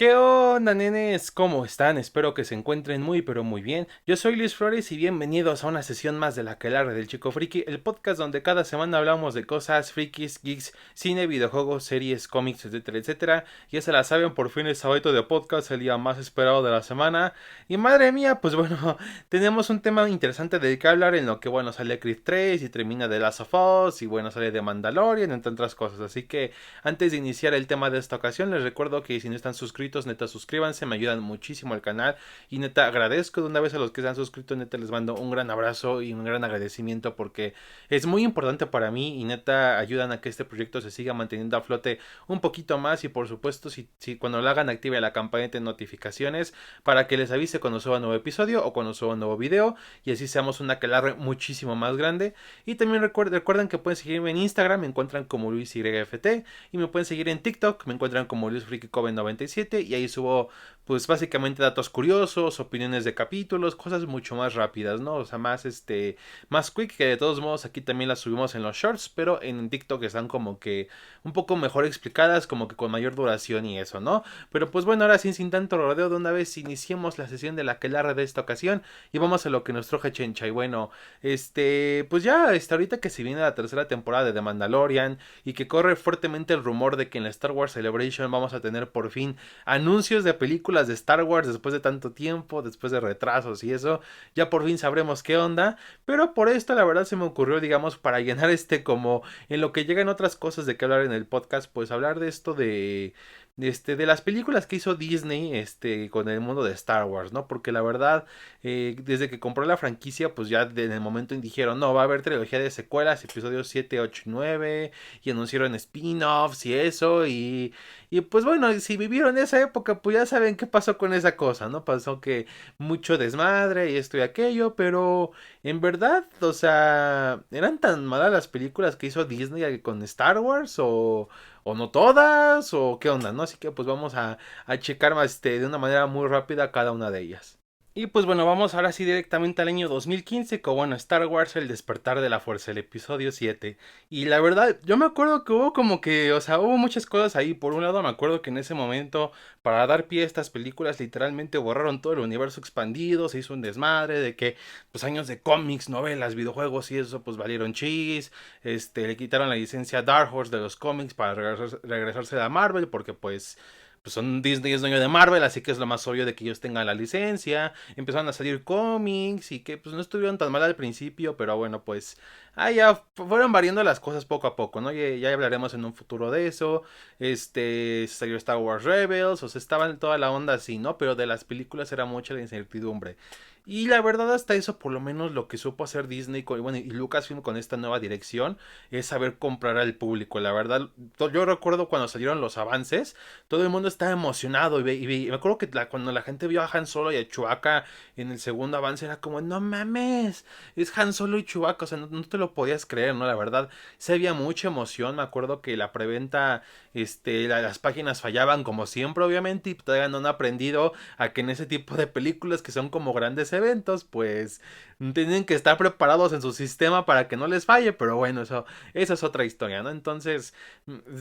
¿Qué onda, nenes? ¿Cómo están? Espero que se encuentren muy pero muy bien. Yo soy Luis Flores y bienvenidos a una sesión más de La Aquelarre del Chico Friki, el podcast donde cada semana hablamos de cosas frikis, geeks, cine, videojuegos, series, cómics, etcétera, etcétera. Ya se la saben, por fin el sábado de podcast, el día más esperado de la semana. Y madre mía, pues bueno, tenemos un tema interesante del que hablar en lo que, bueno, sale Creed 3 y termina The Last of Us y bueno, sale de Mandalorian, entre otras cosas. Así que antes de iniciar el tema de esta ocasión, les recuerdo que si no están suscritos, neta suscríbanse, me ayudan muchísimo al canal y neta agradezco de una vez a los que se han suscrito, neta les mando un gran abrazo y un gran agradecimiento porque es muy importante para mí y neta ayudan a que este proyecto se siga manteniendo a flote un poquito más y por supuesto si cuando lo hagan active la campanita de notificaciones para que les avise cuando suba un nuevo episodio o cuando suba un nuevo video y así seamos una aquelarre muchísimo más grande. Y también recuerden que pueden seguirme en Instagram, me encuentran como LuisYFT y me pueden seguir en TikTok, me encuentran como LuisFreakyCoven97 y ahí subo pues básicamente datos curiosos, opiniones de capítulos, cosas mucho más rápidas, ¿no? O sea, más quick, que de todos modos aquí también las subimos en los shorts, pero en TikTok están como que un poco mejor explicadas, como que con mayor duración y eso, ¿no? Pero pues bueno, ahora sin tanto rodeo, de una vez iniciemos la sesión de la aquelarre de esta ocasión y vamos a lo que nos truje Chencha. Y bueno, pues ya ahorita que se viene la tercera temporada de The Mandalorian y que corre fuertemente el rumor de que en la Star Wars Celebration vamos a tener por fin anuncios de películas de Star Wars después de tanto tiempo, después de retrasos y eso, ya por fin sabremos qué onda, pero por esto la verdad se me ocurrió, digamos, para llenar como en lo que llegan otras cosas de que hablar en el podcast, pues hablar de esto de las películas que hizo Disney con el mundo de Star Wars, ¿no? Porque la verdad, desde que compró la franquicia, pues ya en el momento dijeron, no, va a haber trilogía de secuelas, episodios 7 8 y 9 y anunciaron spin-offs y eso, y pues bueno, si vivieron esa época, pues ya saben qué pasó con esa cosa, ¿no? Pasó que mucho desmadre y esto y aquello, pero en verdad, o sea, ¿eran tan malas las películas que hizo Disney con Star Wars o no todas o qué onda, ¿no? Así que pues vamos a checar más de una manera muy rápida cada una de ellas. Y pues bueno, vamos ahora sí directamente al año 2015 con bueno, Star Wars El Despertar de la Fuerza, el episodio 7. Y la verdad, yo me acuerdo que hubo como que, o sea, hubo muchas cosas ahí. Por un lado, me acuerdo que en ese momento, para dar pie a estas películas, literalmente borraron todo el universo expandido, se hizo un desmadre de que, pues años de cómics, novelas, videojuegos y eso, pues valieron chis. Le quitaron la licencia a Dark Horse de los cómics para regresarse a Marvel, porque pues son Disney es dueño de Marvel, así que es lo más obvio de que ellos tengan la licencia. Empezaron a salir cómics y que pues no estuvieron tan mal al principio, pero bueno, pues ahí ya fueron variando las cosas poco a poco, ¿no? Ya hablaremos en un futuro de eso. Salió Star Wars Rebels, o sea, estaba en toda la onda así, ¿no? Pero de las películas era mucha la incertidumbre. Y la verdad hasta eso por lo menos lo que supo hacer Disney bueno, y Lucasfilm con esta nueva dirección es saber comprar al público. La verdad, yo recuerdo cuando salieron los avances, todo el mundo estaba emocionado y me acuerdo que cuando la gente vio a Han Solo y a Chewbacca en el segundo avance era como, no mames, es Han Solo y Chewbacca, o sea, no te lo podías creer, ¿no? La verdad, se había mucha emoción, me acuerdo que la preventa, las páginas fallaban como siempre, obviamente, y todavía no han aprendido a que en ese tipo de películas que son como grandes eventos, pues tienen que estar preparados en su sistema para que no les falle, pero bueno, eso es otra historia, ¿no? Entonces,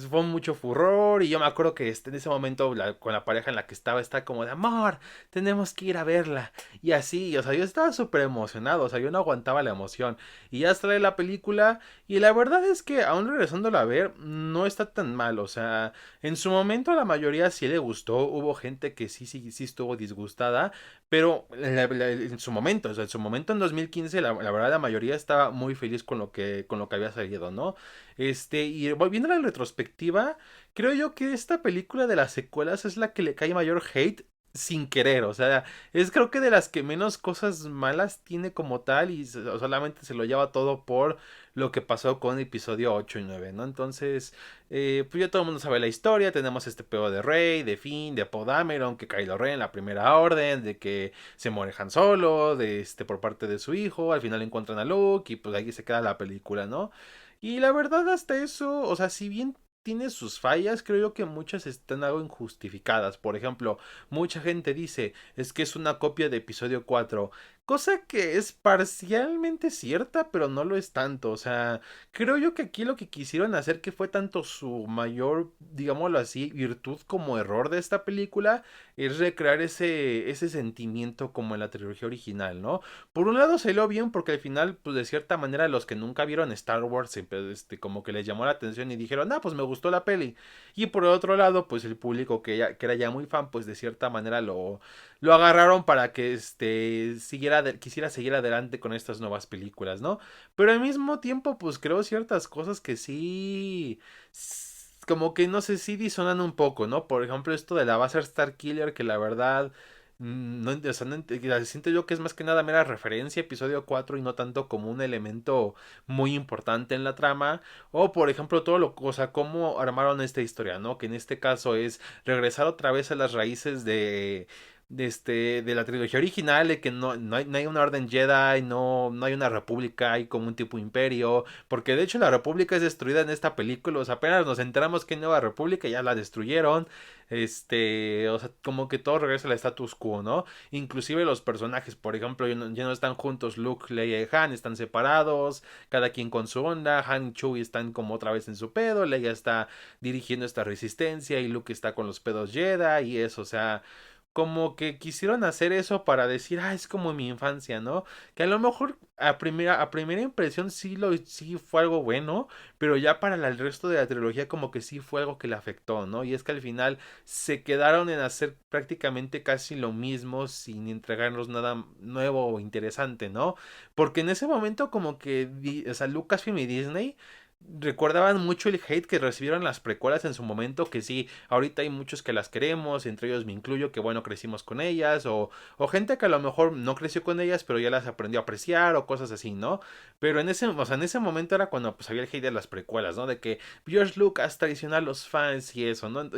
fue mucho furor y yo me acuerdo que en ese momento con la pareja en la que está como de amor, tenemos que ir a verla y así, o sea, yo estaba súper emocionado, o sea, yo no aguantaba la emoción y ya sale la película y la verdad es que aún regresándola a ver no está tan mal, o sea, en su momento a la mayoría sí le gustó, hubo gente que sí estuvo disgustada, pero en su momento, o sea, en su momento en 2015 la verdad la mayoría estaba muy feliz con lo que había salido, ¿no? Y volviendo a la retrospectiva, creo yo que esta película de las secuelas es la que le cae mayor hate sin querer, o sea, es creo que de las que menos cosas malas tiene como tal y solamente se lo lleva todo por lo que pasó con episodio 8 y 9, ¿no? Entonces, pues ya todo el mundo sabe la historia, tenemos este pedo de Rey, de Finn, de Poe Dameron, que Kylo Ren en la primera orden, de que se muere Han Solo, por parte de su hijo, al final encuentran a Luke y pues ahí se queda la película, ¿no? Y la verdad hasta eso, o sea, si bien tiene sus fallas, creo yo que muchas están algo injustificadas. Por ejemplo, mucha gente dice, es que es una copia de episodio 4. Cosa que es parcialmente cierta, pero no lo es tanto. O sea, creo yo que aquí lo que quisieron hacer, que fue tanto su mayor, digámoslo así, virtud como error de esta película, es recrear ese sentimiento como en la trilogía original, ¿no? Por un lado salió bien porque al final, pues de cierta manera, los que nunca vieron Star Wars, como que les llamó la atención y dijeron, ah, pues me gustó la peli. Y por el otro lado, pues el público que era ya muy fan, pues de cierta manera lo agarraron para que quisiera seguir adelante con estas nuevas películas, ¿no? Pero al mismo tiempo, pues creo ciertas cosas que sí, como que no sé, sí disonan un poco, ¿no? Por ejemplo, esto de la base Star Killer, que la verdad, no, o sea, siento yo que es más que nada mera referencia a episodio 4 y no tanto como un elemento muy importante en la trama. O por ejemplo, o sea, cómo armaron esta historia, ¿no? Que en este caso es regresar otra vez a las raíces de la trilogía original, de que no hay una orden Jedi, no hay una república, hay como un tipo imperio, porque de hecho la república es destruida en esta película, o sea, apenas nos enteramos que hay nueva república, ya la destruyeron, o sea, como que todo regresa al status quo, ¿no? Inclusive los personajes, por ejemplo, ya no están juntos, Luke, Leia y Han están separados, cada quien con su onda, Han y Chewie están como otra vez en su pedo, Leia está dirigiendo esta resistencia y Luke está con los pedos Jedi y eso, o sea, como que quisieron hacer eso para decir, ah, es como mi infancia, ¿no? Que a lo mejor a primera impresión sí fue algo bueno, pero ya para el resto de la trilogía como que sí fue algo que le afectó, ¿no? Y es que al final se quedaron en hacer prácticamente casi lo mismo sin entregarnos nada nuevo o interesante, ¿no? Porque en ese momento como que, o sea, Lucasfilm y Disney recordaban mucho el hate que recibieron las precuelas en su momento, que sí, ahorita hay muchos que las queremos, entre ellos me incluyo, que bueno, crecimos con ellas, o gente que a lo mejor no creció con ellas, pero ya las aprendió a apreciar, o cosas así, ¿no? Pero o sea, en ese momento era cuando pues había el hate de las precuelas, ¿no? De que George Lucas traiciona a los fans y eso, ¿no?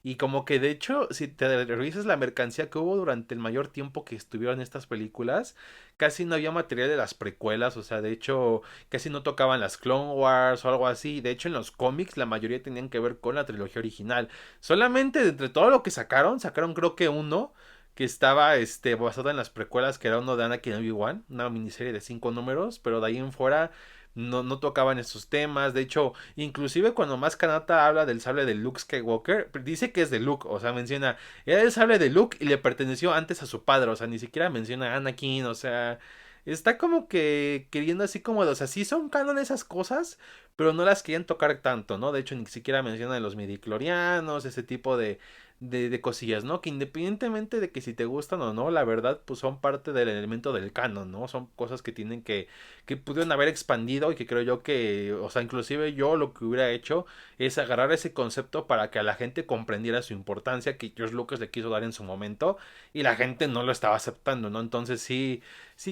Y como que de hecho, si te revisas la mercancía que hubo durante el mayor tiempo que estuvieron estas películas, casi no había material de las precuelas, o sea, de hecho casi no tocaban las Clone Wars o algo así. De hecho, en los cómics la mayoría tenían que ver con la trilogía original. Solamente de entre todo lo que sacaron creo que uno que estaba basado en las precuelas, que era uno de Anakin Obi-Wan, una miniserie de 5 números, pero de ahí en fuera no tocaban esos temas. De hecho, inclusive cuando más Kanata habla del sable de Luke Skywalker, dice que es de Luke, o sea, menciona, era el sable de Luke y le perteneció antes a su padre, o sea, ni siquiera menciona a Anakin, o sea, está como que queriendo así como, o sea, sí son canon esas cosas, pero no las quieren tocar tanto, ¿no? De hecho, ni siquiera mencionan los midichlorianos, ese tipo de cosillas, ¿no? Que independientemente de que si te gustan o no, la verdad, pues son parte del elemento del canon, ¿no? Son cosas que que pudieron haber expandido y que creo yo que, o sea, inclusive yo lo que hubiera hecho es agarrar ese concepto para que a la gente comprendiera su importancia que George Lucas le quiso dar en su momento y la gente no lo estaba aceptando, ¿no? Entonces sí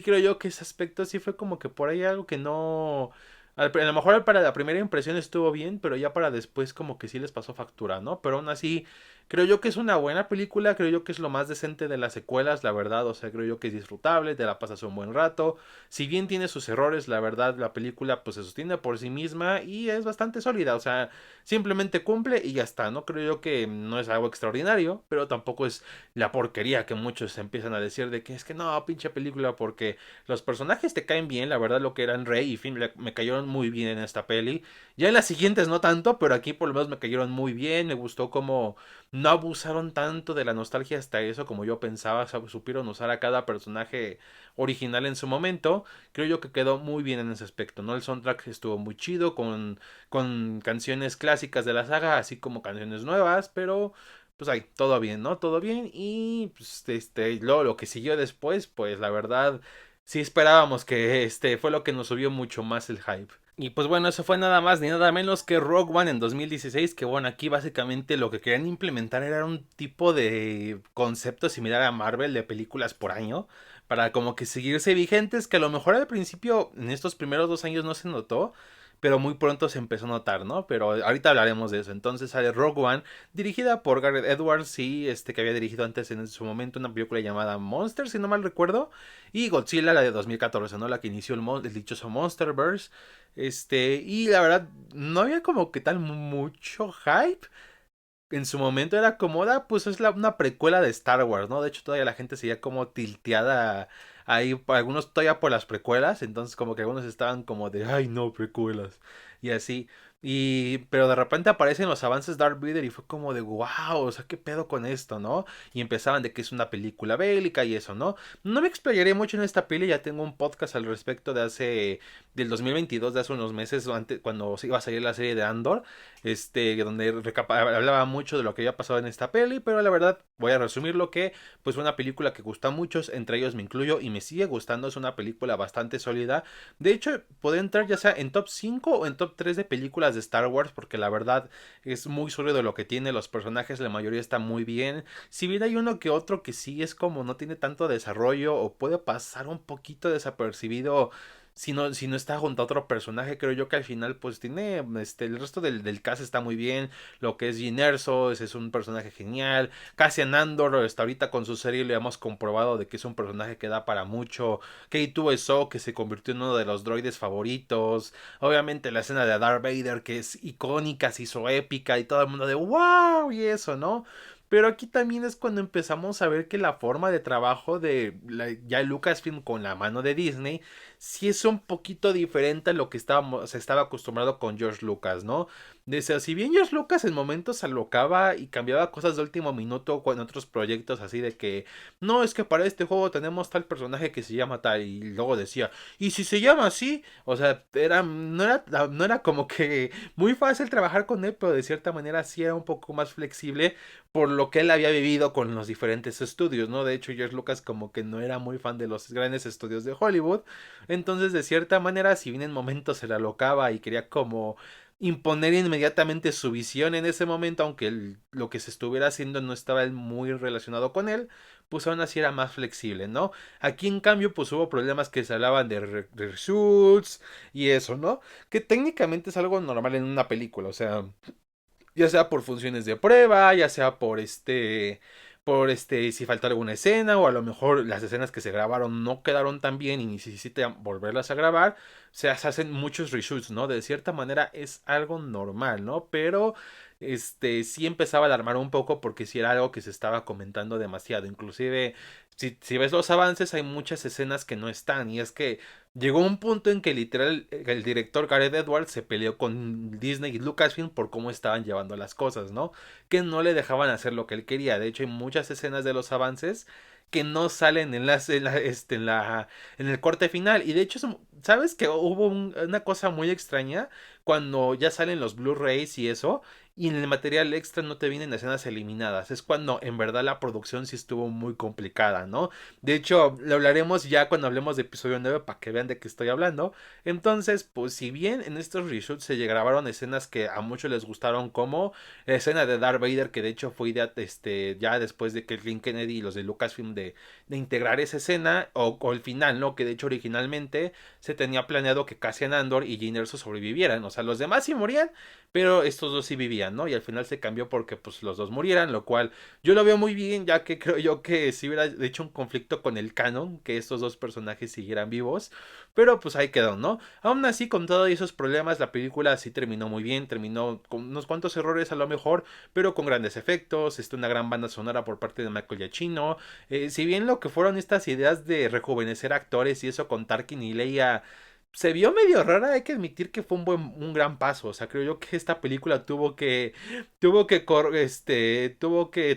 creo yo que ese aspecto sí fue como que por ahí algo que no... A lo mejor para la primera impresión estuvo bien, pero ya para después como que sí les pasó factura, ¿no? Pero aún así, creo yo que es una buena película, creo yo que es lo más decente de las secuelas, la verdad, o sea, creo yo que es disfrutable, te la pasas un buen rato. Si bien tiene sus errores, la verdad, la película pues se sostiene por sí misma y es bastante sólida, o sea, simplemente cumple y ya está, ¿no? Creo yo que no es algo extraordinario, pero tampoco es la porquería que muchos empiezan a decir de que es que no, pinche película, porque los personajes te caen bien, la verdad, lo que eran Rey y Finn me cayeron muy bien en esta peli. Ya en las siguientes no tanto, pero aquí por lo menos me cayeron muy bien, me gustó como no abusaron tanto de la nostalgia hasta eso como yo pensaba, supieron usar a cada personaje original en su momento. Creo yo que quedó muy bien en ese aspecto, ¿no? El soundtrack estuvo muy chido con canciones clásicas de la saga, así como canciones nuevas, pero pues ahí, todo bien, ¿no? Todo bien. Y pues luego lo que siguió después, pues la verdad, sí esperábamos que fue lo que nos subió mucho más el hype. Y pues bueno, eso fue nada más ni nada menos que Rogue One en 2016, que bueno, aquí básicamente lo que querían implementar era un tipo de concepto similar a Marvel de películas por año, para como que seguirse vigentes, que a lo mejor al principio, en estos primeros 2 años no se notó, pero muy pronto se empezó a notar, ¿no? Pero ahorita hablaremos de eso. Entonces sale Rogue One, dirigida por Gareth Edwards, y que había dirigido antes en su momento una película llamada Monster, si no mal recuerdo, y Godzilla, la de 2014, ¿no? La que inició el dichoso Monsterverse. Y la verdad, no había como que tal mucho hype. En su momento era como, pues es una precuela de Star Wars, ¿no? De hecho, todavía la gente seguía como tilteada ahí algunos todavía por las precuelas, entonces como que algunos estaban como de, ay no, precuelas, y así. Pero de repente aparecen los avances de Darth Vader y fue como de wow, o sea, qué pedo con esto, ¿no? Y empezaban de que es una película bélica y eso, ¿no? No me explayaré mucho en esta peli, ya tengo un podcast al respecto del 2022, de hace unos meses, antes, cuando iba a salir la serie de Andor, donde hablaba mucho de lo que había pasado en esta peli, pero la verdad, voy a resumir lo que, pues fue una película que gusta a muchos, entre ellos me incluyo, y me sigue gustando, es una película bastante sólida. De hecho, puede entrar ya sea en top 5 o en top 3 de películas de Star Wars, porque la verdad es muy sólido lo que tiene, los personajes, la mayoría está muy bien. Si bien hay uno que otro que sí es como no tiene tanto desarrollo o puede pasar un poquito desapercibido si no está junto a otro personaje, creo yo que al final pues tiene, el resto del cast está muy bien, lo que es Jyn Erso, ese es un personaje genial, Cassian Andor, hasta ahorita con su serie le hemos comprobado de que es un personaje que da para mucho, K2SO que se convirtió en uno de los droides favoritos, obviamente la escena de Darth Vader que es icónica, se hizo épica y todo el mundo de wow y eso, ¿no? Pero aquí también es cuando empezamos a ver que la forma de trabajo ya Lucasfilm con la mano de Disney sí es un poquito diferente a lo que se estaba acostumbrado con George Lucas, ¿no? Si bien George Lucas en momentos se alocaba y cambiaba cosas de último minuto con otros proyectos así de que no, es que para este juego tenemos tal personaje que se llama tal y luego decía, ¿y si se llama así? O sea, no era como que muy fácil trabajar con él, pero de cierta manera sí era un poco más flexible por lo que él había vivido con los diferentes estudios, ¿no? De hecho, George Lucas como que no era muy fan de los grandes estudios de Hollywood, entonces de cierta manera, si bien en momentos se la alocaba y quería como imponer inmediatamente su visión en ese momento, aunque lo que se estuviera haciendo no estaba muy relacionado con él, pues aún así era más flexible, ¿no? Aquí en cambio pues hubo problemas que se hablaban de reshoots y eso, ¿no? Que técnicamente es algo normal en una película, o sea, ya sea por funciones de prueba, ya sea por si falta alguna escena, o a lo mejor las escenas que se grabaron no quedaron tan bien y necesitan volverlas a grabar, se hacen muchos reshoots, ¿no? De cierta manera es algo normal, ¿no? Pero sí empezaba a alarmar un poco porque sí era algo que se estaba comentando demasiado. Inclusive, si ves los avances, hay muchas escenas que no están. Y es que llegó un punto en que literal el director Gareth Edwards se peleó con Disney y Lucasfilm por cómo estaban llevando las cosas, ¿no? Que no le dejaban hacer lo que él quería. De hecho, hay muchas escenas de los avances que no salen en el corte final. Y de hecho, ¿sabes que hubo una cosa muy extraña cuando ya salen los Blu-rays y eso? Y en el material extra no te vienen escenas eliminadas. Es cuando en verdad la producción sí estuvo muy complicada, ¿no? De hecho, lo hablaremos ya cuando hablemos de episodio 9 para que vean de qué estoy hablando. Entonces, pues si bien en estos reshoots se grabaron escenas que a muchos les gustaron, como la escena de Darth Vader, que de hecho fue ya después de que Kathleen Kennedy y los de Lucasfilm de integrar esa escena, o el final, ¿no? Que de hecho originalmente se tenía planeado que Cassian Andor y Jyn Erso sobrevivieran. O sea, los demás sí morían, pero estos dos sí vivían, ¿no? Y al final se cambió porque pues los dos murieran, lo cual yo lo veo muy bien, ya que creo yo que si hubiera hecho un conflicto con el canon, que estos dos personajes siguieran vivos, pero pues ahí quedó, ¿no? Aún así, con todos esos problemas, la película sí terminó muy bien, terminó con unos cuantos errores a lo mejor, pero con grandes efectos, una gran banda sonora por parte de Michael Giacchino, si bien lo que fueron estas ideas de rejuvenecer actores y eso con Tarkin y Leia se vio medio rara, hay que admitir que fue un gran paso. O sea, creo yo que esta película tuvo que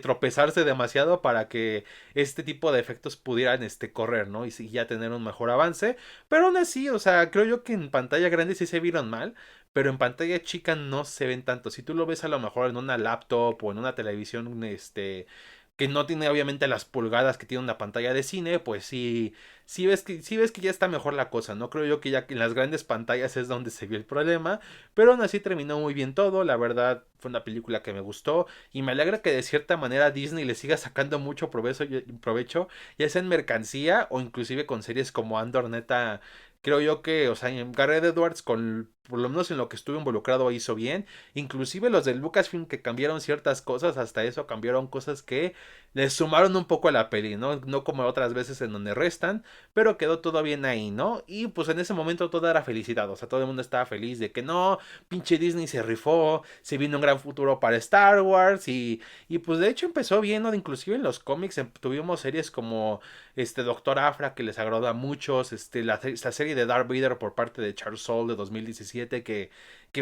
tropezarse demasiado para que este tipo de efectos pudieran correr, ¿no? Y sí, ya tener un mejor avance. Pero aún así, o sea, creo yo que en pantalla grande sí se vieron mal, pero en pantalla chica no se ven tanto. Si tú lo ves a lo mejor en una laptop o en una televisión, que no tiene obviamente las pulgadas que tiene una pantalla de cine, pues sí ves que ya está mejor la cosa, ¿no? Creo yo que ya en las grandes pantallas es donde se vio el problema, pero aún así terminó muy bien todo, la verdad fue una película que me gustó y me alegra que de cierta manera Disney le siga sacando mucho provecho, ya sea en mercancía o inclusive con series como Andor, neta. Creo yo que, o sea, en Gareth Edwards, por lo menos en lo que estuvo involucrado, hizo bien. Inclusive los de Lucasfilm que cambiaron ciertas cosas, hasta eso cambiaron cosas que le sumaron un poco a la peli, ¿no? No como otras veces en donde restan, pero quedó todo bien ahí, ¿no? Y pues en ese momento todo era felicidad, o sea, todo el mundo estaba feliz de que no, pinche Disney se rifó, se vino un gran futuro para Star Wars y pues de hecho empezó bien, ¿no? Inclusive en los cómics tuvimos series como Doctor Afra, que les agradó a muchos, la serie de Darth Vader por parte de Charles Soule de 2017, que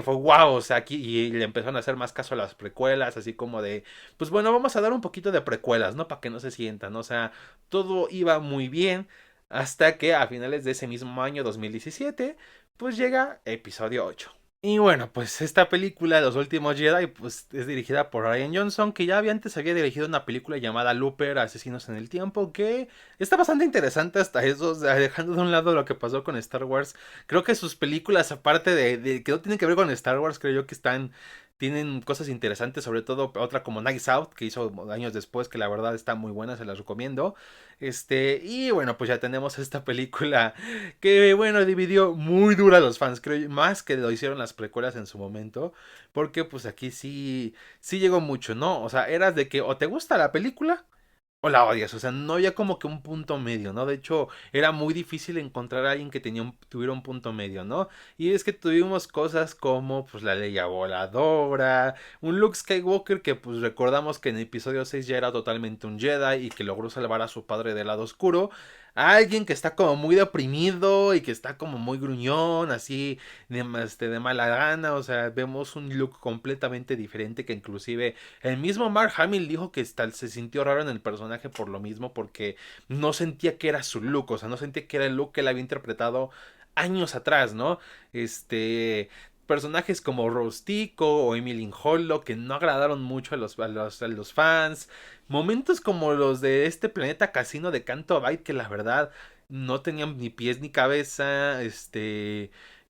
fue wow, o sea, aquí y le empezaron a hacer más caso a las precuelas, así como de, pues bueno, vamos a dar un poquito de precuelas, ¿no? Para que no se sientan, ¿no? O sea, todo iba muy bien hasta que a finales de ese mismo año 2017, pues llega episodio 8. Y bueno, pues esta película, Los Últimos Jedi, pues es dirigida por Rian Johnson, que ya antes había dirigido una película llamada Looper, Asesinos en el Tiempo, que está bastante interesante hasta eso, o sea, dejando de un lado lo que pasó con Star Wars. Creo que sus películas, aparte de que no tienen que ver con Star Wars, creo yo que tienen cosas interesantes, sobre todo otra como Nice Out, que hizo años después, que la verdad está muy buena, se las recomiendo. Y bueno, pues ya tenemos esta película que, bueno, dividió muy duro a los fans, creo, más que lo hicieron las precuelas en su momento, porque pues aquí sí llegó mucho, ¿no? O sea, eras de que o te gusta la película o la odias, o sea, no había como que un punto medio, ¿no? De hecho, era muy difícil encontrar a alguien que tuviera un punto medio, ¿no? Y es que tuvimos cosas como, pues, la Leia Voladora, un Luke Skywalker que, pues, recordamos que en el episodio 6 ya era totalmente un Jedi y que logró salvar a su padre del lado oscuro, a alguien que está como muy deprimido y que está como muy gruñón, así, de mala gana, o sea, vemos un look completamente diferente que inclusive el mismo Mark Hamill dijo que se sintió raro en el personaje por lo mismo, porque no sentía que era su look, o sea, no sentía que era el look que él había interpretado años atrás, ¿no? Personajes como Rose Tico o Emily Hollow que no agradaron mucho a los fans. Momentos como los de este planeta casino de Canto Bight que la verdad no tenían ni pies ni cabeza.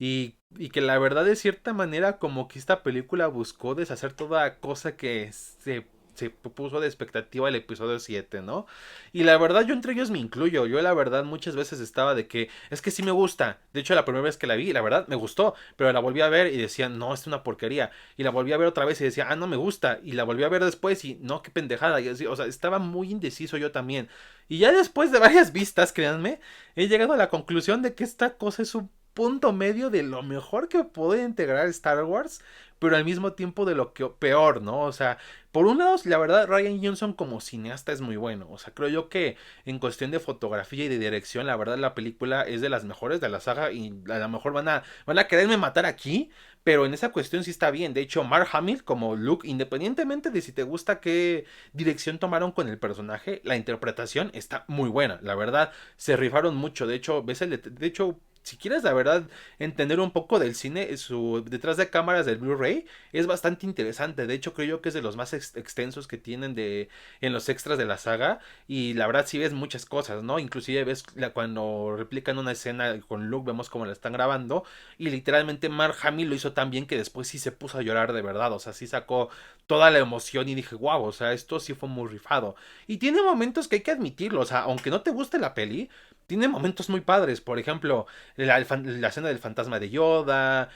Y que la verdad de cierta manera como que esta película buscó deshacer toda cosa que se puso de expectativa el episodio 7, ¿no? Y la verdad yo entre ellos me incluyo, yo la verdad muchas veces estaba de que es que sí me gusta, de hecho la primera vez que la vi, la verdad me gustó, pero la volví a ver y decía, no, es una porquería, y la volví a ver otra vez y decía, ah, no me gusta, y la volví a ver después y no, qué pendejada, y así, o sea, estaba muy indeciso yo también. Y ya después de varias vistas, créanme, he llegado a la conclusión de que esta cosa es un punto medio de lo mejor que puede integrar Star Wars, pero al mismo tiempo de lo que peor, ¿no? O sea, por un lado, la verdad, Rian Johnson como cineasta es muy bueno. O sea, creo yo que en cuestión de fotografía y de dirección, la verdad, la película es de las mejores de la saga y a lo mejor van a quererme matar aquí, pero en esa cuestión sí está bien. De hecho, Mark Hamill como Luke, independientemente de si te gusta qué dirección tomaron con el personaje, la interpretación está muy buena. La verdad, se rifaron mucho. De hecho, de hecho, si quieres la verdad entender un poco del cine, su detrás de cámaras del Blu-ray es bastante interesante. De hecho, creo yo que es de los más extensos que tienen en los extras de la saga. Y la verdad sí ves muchas cosas, ¿no? Inclusive ves cuando replican una escena con Luke, vemos cómo la están grabando. Y literalmente Mark Hamill lo hizo tan bien que después sí se puso a llorar de verdad. O sea, sí sacó toda la emoción y dije, wow, o sea, esto sí fue muy rifado. Y tiene momentos que hay que admitirlo. O sea, aunque no te guste la peli, tiene momentos muy padres. Por ejemplo, la escena del fantasma de Yoda,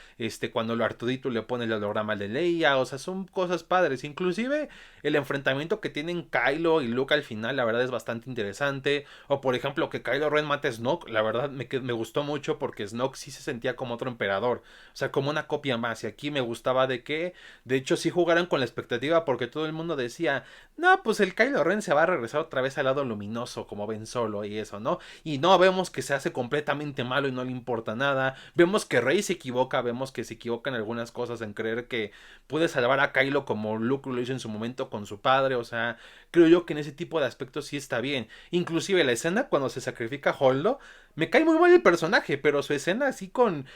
cuando lo Artudito le pone el holograma de Leia, o sea, son cosas padres. Inclusive el enfrentamiento que tienen Kylo y Luke al final, la verdad es bastante interesante. O por ejemplo, que Kylo Ren mate a Snoke, la verdad me gustó mucho porque Snoke sí se sentía como otro emperador, o sea, como una copia más. Y aquí me gustaba de hecho, sí jugaran con la expectativa porque todo el mundo decía, no, pues el Kylo Ren se va a regresar otra vez al lado luminoso como Ben Solo y eso, ¿no? Y no, vemos que se hace completamente malo y no le importa nada. Vemos que Rey se equivoca, vemos que se equivoca en algunas cosas en creer que puede salvar a Kylo como Luke lo hizo en su momento con su padre. O sea, creo yo que en ese tipo de aspectos sí está bien. Inclusive la escena cuando se sacrifica a Holdo, me cae muy mal el personaje, pero su escena así con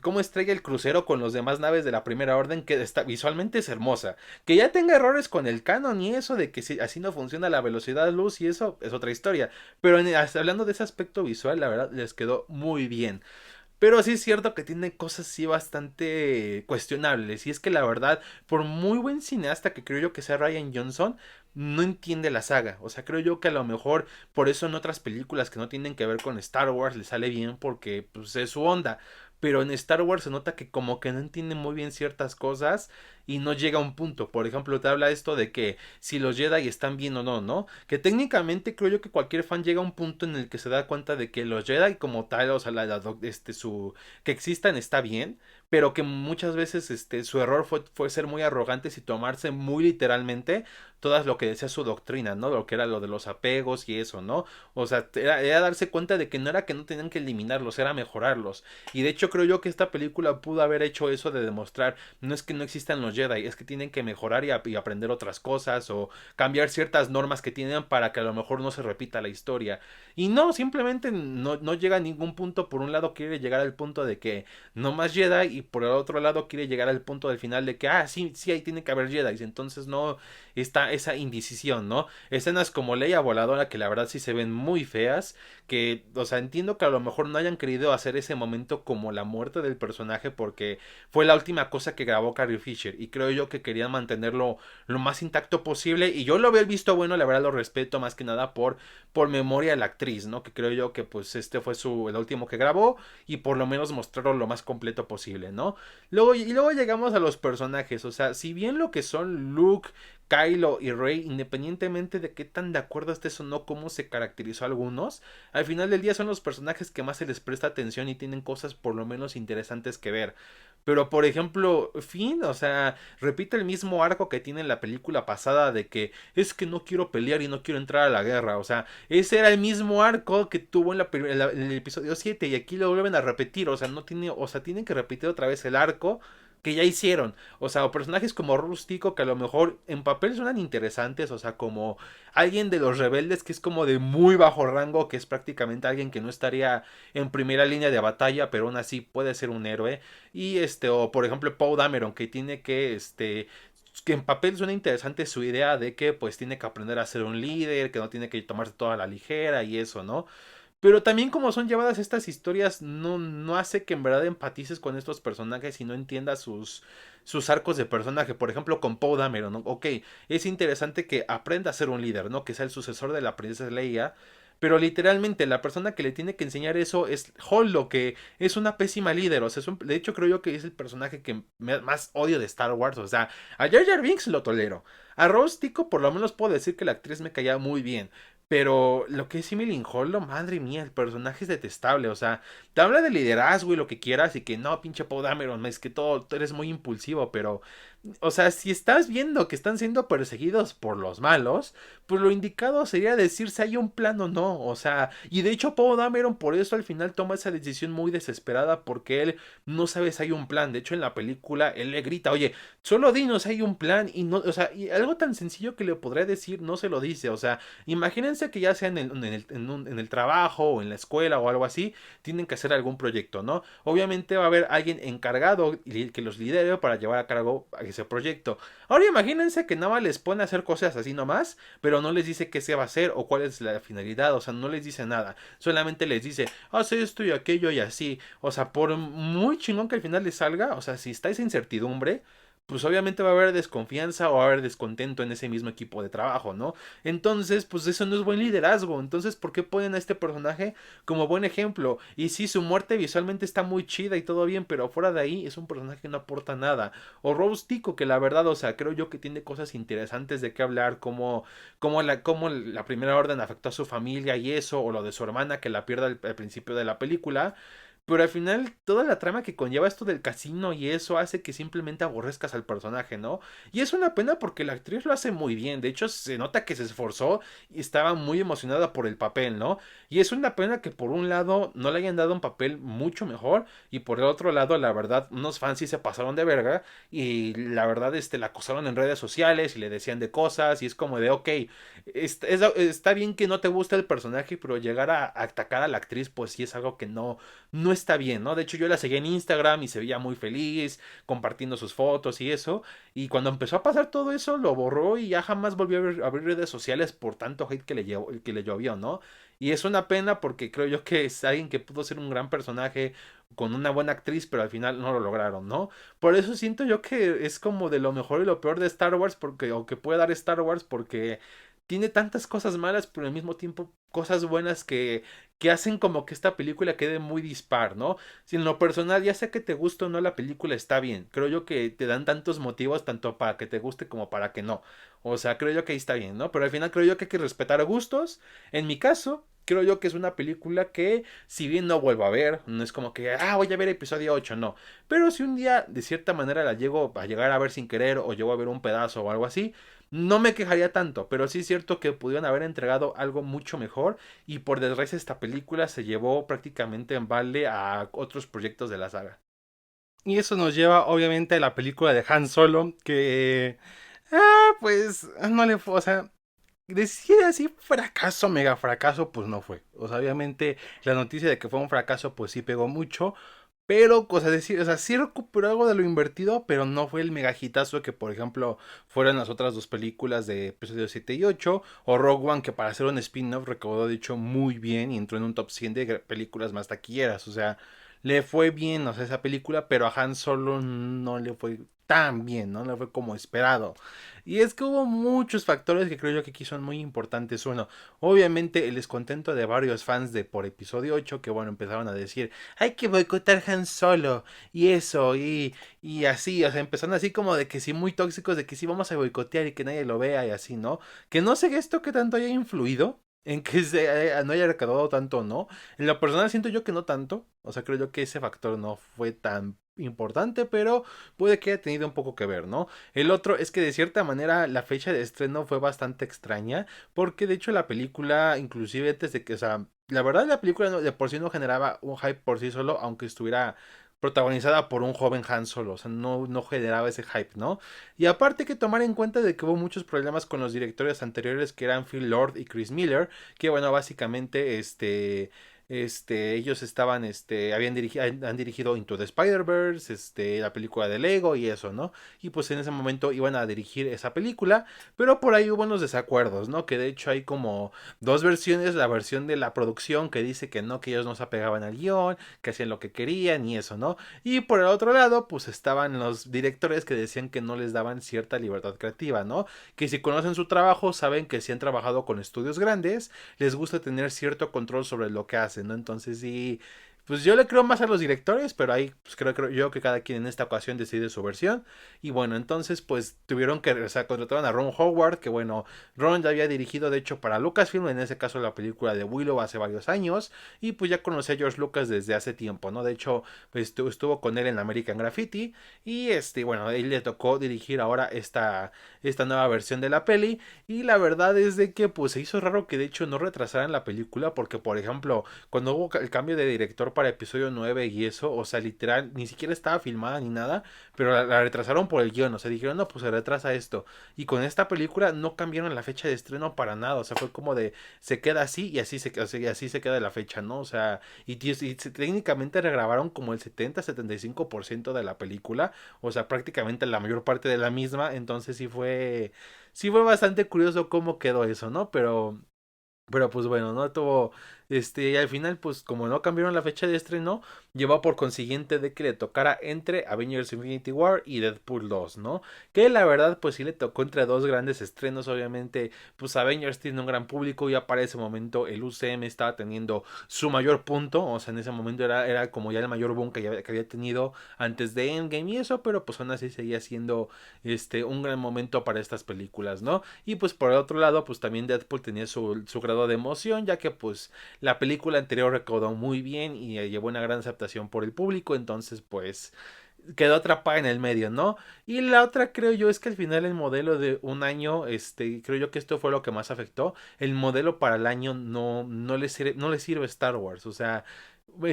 cómo estrella el crucero con los demás naves de la Primera Orden, que está visualmente es hermosa. Que ya tenga errores con el canon y eso, de que si, así no funciona la velocidad de luz y eso, es otra historia. Pero hablando de ese aspecto visual, la verdad les quedó muy bien. Pero sí es cierto que tiene cosas sí bastante cuestionables. Y es que la verdad, por muy buen cineasta que creo yo que sea Rian Johnson, no entiende la saga. O sea, creo yo que a lo mejor por eso en otras películas que no tienen que ver con Star Wars le sale bien porque pues es su onda. Pero en Star Wars se nota que como que no entiende muy bien ciertas cosas y no llega a un punto. Por ejemplo, te habla esto de que si los Jedi están bien o no, ¿no? Que técnicamente creo yo que cualquier fan llega a un punto en el que se da cuenta de que los Jedi como tal, o sea, que existan está bien, pero que muchas veces su error fue ser muy arrogantes y tomarse muy literalmente todas lo que decía su doctrina, ¿no? Lo que era lo de los apegos y eso, ¿no? O sea, era darse cuenta de que no era que no tenían que eliminarlos, era mejorarlos. Y de hecho creo yo que esta película pudo haber hecho eso de demostrar, no es que no existan los Jedi, es que tienen que mejorar y aprender otras cosas o cambiar ciertas normas que tienen para que a lo mejor no se repita la historia. Y no, simplemente no llega a ningún punto. Por un lado quiere llegar al punto de que no más Jedi y por el otro lado quiere llegar al punto del final de que, sí, sí, ahí tiene que haber Jedi. Entonces no está esa indecisión, ¿no? Escenas como Leia voladora que la verdad sí se ven muy feas, que, o sea, entiendo que a lo mejor no hayan querido hacer ese momento como la muerte del personaje porque fue la última cosa que grabó Carrie Fisher y creo yo que querían mantenerlo lo más intacto posible y yo lo había visto bueno, la verdad lo respeto más que nada por memoria de la actriz, ¿no? Que creo yo que pues este fue el último que grabó y por lo menos mostrarlo lo más completo posible, ¿no? Luego llegamos a los personajes, o sea, si bien lo que son Luke, Kylo y Rey, independientemente de qué tan de acuerdo estés o no cómo se caracterizó a algunos, al final del día son los personajes que más se les presta atención y tienen cosas por lo menos interesantes que ver. Pero por ejemplo, Finn, o sea, repite el mismo arco que tiene en la película pasada de que es que no quiero pelear y no quiero entrar a la guerra, o sea, ese era el mismo arco que tuvo en el episodio 7 y aquí lo vuelven a repetir, o sea, no tiene, o sea, tienen que repetir otra vez el arco que ya hicieron, o sea, o personajes como Rústico que a lo mejor en papel suenan interesantes, o sea, como alguien de los rebeldes que es como de muy bajo rango, que es prácticamente alguien que no estaría en primera línea de batalla, pero aún así puede ser un héroe, y o por ejemplo Poe Dameron, que tiene que en papel suena interesante su idea de que pues tiene que aprender a ser un líder, que no tiene que tomarse toda la ligera y eso, ¿no? Pero también como son llevadas estas historias, no hace que en verdad empatices con estos personajes y no entiendas sus arcos de personaje. Por ejemplo, con Poe Dameron, ¿no? Ok, es interesante que aprenda a ser un líder, ¿no? Que sea el sucesor de la princesa Leia. Pero literalmente la persona que le tiene que enseñar eso es Holdo, que es una pésima líder. O sea, de hecho creo yo que es el personaje que más odio de Star Wars. O sea, a Jar Jar Binks lo tolero. A Rose Tico por lo menos puedo decir que la actriz me caía muy bien. Pero lo que es Emily Holdo, madre mía, el personaje es detestable. O sea, te habla de liderazgo y lo que quieras y que no, pinche Poe Dameron, es que tú eres muy impulsivo, pero o sea, si estás viendo que están siendo perseguidos por los malos, pues lo indicado sería decir si hay un plan o no. O sea, y de hecho Poe Dameron por eso al final toma esa decisión muy desesperada porque él no sabe si hay un plan. De hecho, en la película él le grita, oye, solo dinos si hay un plan y no, o sea, y algo tan sencillo que le podría decir no se lo dice. O sea, imagínense que ya sea en el trabajo o en la escuela o algo así, tienen que hacer algún proyecto, ¿no? Obviamente va a haber alguien encargado que los lidere para llevar a cabo ese proyecto. Ahora imagínense que nada más les pone a hacer cosas así nomás, pero no les dice qué se va a hacer o cuál es la finalidad, o sea, no les dice nada, solamente les dice, haz esto y aquello y así, o sea, por muy chingón que al final les salga, o sea, si está esa incertidumbre, pues obviamente va a haber desconfianza o va a haber descontento en ese mismo equipo de trabajo, ¿no? Entonces, pues eso no es buen liderazgo. Entonces, ¿por qué ponen a este personaje como buen ejemplo? Y sí, su muerte visualmente está muy chida y todo bien, pero fuera de ahí es un personaje que no aporta nada. O Rose Tico, que la verdad, o sea, creo yo que tiene cosas interesantes de qué hablar, como la Primera Orden afectó a su familia y eso, o lo de su hermana que la pierde al principio de la película. Pero al final, toda la trama que conlleva esto del casino y eso hace que simplemente aborrezcas al personaje, ¿no? Y es una pena porque la actriz lo hace muy bien. De hecho, se nota que se esforzó y estaba muy emocionada por el papel, ¿no? Y es una pena que por un lado no le hayan dado un papel mucho mejor y por el otro lado, la verdad, unos fans sí se pasaron de verga y la verdad, la acosaron en redes sociales y le decían de cosas y es como de, ok, está bien que no te guste el personaje, pero llegar a atacar a la actriz, pues sí es algo que no está bien, ¿no? De hecho, yo la seguí en Instagram y se veía muy feliz, compartiendo sus fotos y eso. Y cuando empezó a pasar todo eso, lo borró y ya jamás volvió a abrir redes sociales por tanto hate que le llovió, ¿no? Y es una pena porque creo yo que es alguien que pudo ser un gran personaje con una buena actriz, pero al final no lo lograron, ¿no? Por eso siento yo que es como de lo mejor y lo peor de Star Wars, o que puede dar Star Wars, porque tiene tantas cosas malas, pero al mismo tiempo cosas buenas que hacen como que esta película quede muy dispar, ¿no? Si en lo personal, ya sea que te guste o no la película, está bien. Creo yo que te dan tantos motivos, tanto para que te guste como para que no. O sea, creo yo que ahí está bien, ¿no? Pero al final creo yo que hay que respetar gustos. En mi caso, creo yo que es una película que, si bien no vuelvo a ver, no es como que, voy a ver episodio 8 no. Pero si un día, de cierta manera, la llego a llegar a ver sin querer, o llego a ver un pedazo o algo así, no me quejaría tanto. Pero sí es cierto que pudieron haber entregado algo mucho mejor. Y por desgracia, esta película se llevó prácticamente en balde a otros proyectos de la saga. Y eso nos lleva, obviamente, a la película de Han Solo, que. Pues no le fue, o sea, decir así fracaso, mega fracaso, pues no fue. O sea, obviamente la noticia de que fue un fracaso, pues sí pegó mucho. Pero, cosa decir, o sea, sí recuperó algo de lo invertido, pero no fue el megajitazo que, por ejemplo, fueron las otras dos películas de episodios 7 y 8, o Rogue One, que para hacer un spin-off recaudó, de hecho, muy bien y entró en un top 100 de películas más taquilleras. O sea, le fue bien, o sea, esa película, pero a Han Solo no le fue tan bien, no le fue como esperado. Y es que hubo muchos factores que creo yo que aquí son muy importantes. Uno, obviamente el descontento de varios fans de por episodio 8 que bueno, empezaron a decir, hay que boicotar Han Solo y eso, y así, o sea, empezaron así como de que sí, muy tóxicos, de que sí vamos a boicotear y que nadie lo vea y así, ¿no? Que no sé esto que tanto haya influido en que no haya recaudado tanto, ¿no? En lo personal siento yo que no tanto, o sea, creo yo que ese factor no fue tan importante, pero puede que haya tenido un poco que ver, ¿no? El otro es que de cierta manera la fecha de estreno fue bastante extraña, porque de hecho la película, inclusive antes de que, o sea, la verdad la película de por sí no generaba un hype por sí solo, aunque estuviera protagonizada por un joven Han Solo, o sea, no generaba ese hype, ¿no? Y aparte que tomar en cuenta de que hubo muchos problemas con los directores anteriores que eran Phil Lord y Chris Miller, que bueno, básicamente ellos estaban, habían dirigido, han dirigido Into the Spider-Verse, la película de Lego y eso, ¿no? Y pues en ese momento iban a dirigir esa película, pero por ahí hubo unos desacuerdos, ¿no? Que de hecho hay como dos versiones, la versión de la producción que dice que no, que ellos no se apegaban al guión, que hacían lo que querían y eso, ¿no? Y por el otro lado, pues estaban los directores que decían que no les daban cierta libertad creativa, ¿no? Que si conocen su trabajo, saben que si han trabajado con estudios grandes, les gusta tener cierto control sobre lo que hacen, ¿no? Entonces sí, pues yo le creo más a los directores, pero ahí pues creo yo que cada quien en esta ocasión decide su versión. Y bueno, entonces pues tuvieron que, o sea, contrataron a Ron Howard, que bueno, Ron ya había dirigido de hecho para Lucasfilm, en ese caso la película de Willow hace varios años, y pues ya conocí a George Lucas desde hace tiempo, ¿no? De hecho, pues, estuvo con él en American Graffiti, y bueno, él le tocó dirigir ahora esta nueva versión de la peli, y la verdad es de que pues se hizo raro que de hecho no retrasaran la película, porque por ejemplo, cuando hubo el cambio de director para episodio 9 y eso, o sea, literal, ni siquiera estaba filmada ni nada, pero la retrasaron por el guión, o sea, dijeron, no, pues se retrasa esto. Y con esta película no cambiaron la fecha de estreno para nada, o sea, fue como de, se queda así y así o sea, y así se queda la fecha, ¿no? O sea, técnicamente regrabaron como el 70-75% de la película, o sea, prácticamente la mayor parte de la misma, entonces sí fue bastante curioso cómo quedó eso, ¿no? Pero pues bueno, no tuvo, y al final pues como no cambiaron la fecha de estreno, llevó por consiguiente de que le tocara entre Avengers Infinity War y Deadpool 2, ¿no? Que la verdad pues sí le tocó entre dos grandes estrenos, obviamente pues Avengers tiene un gran público, ya para ese momento el UCM estaba teniendo su mayor punto, o sea en ese momento era como ya el mayor boom que había tenido antes de Endgame y eso, pero pues aún así seguía siendo un gran momento para estas películas, ¿no? Y pues por el otro lado pues también Deadpool tenía su grado de emoción, ya que pues la película anterior recaudó muy bien y llevó una gran aceptación por el público, entonces pues quedó atrapada en el medio, ¿no? Y la otra creo yo es que al final el modelo de un año, creo yo que esto fue lo que más afectó, el modelo para el año no le sirve Star Wars, o sea,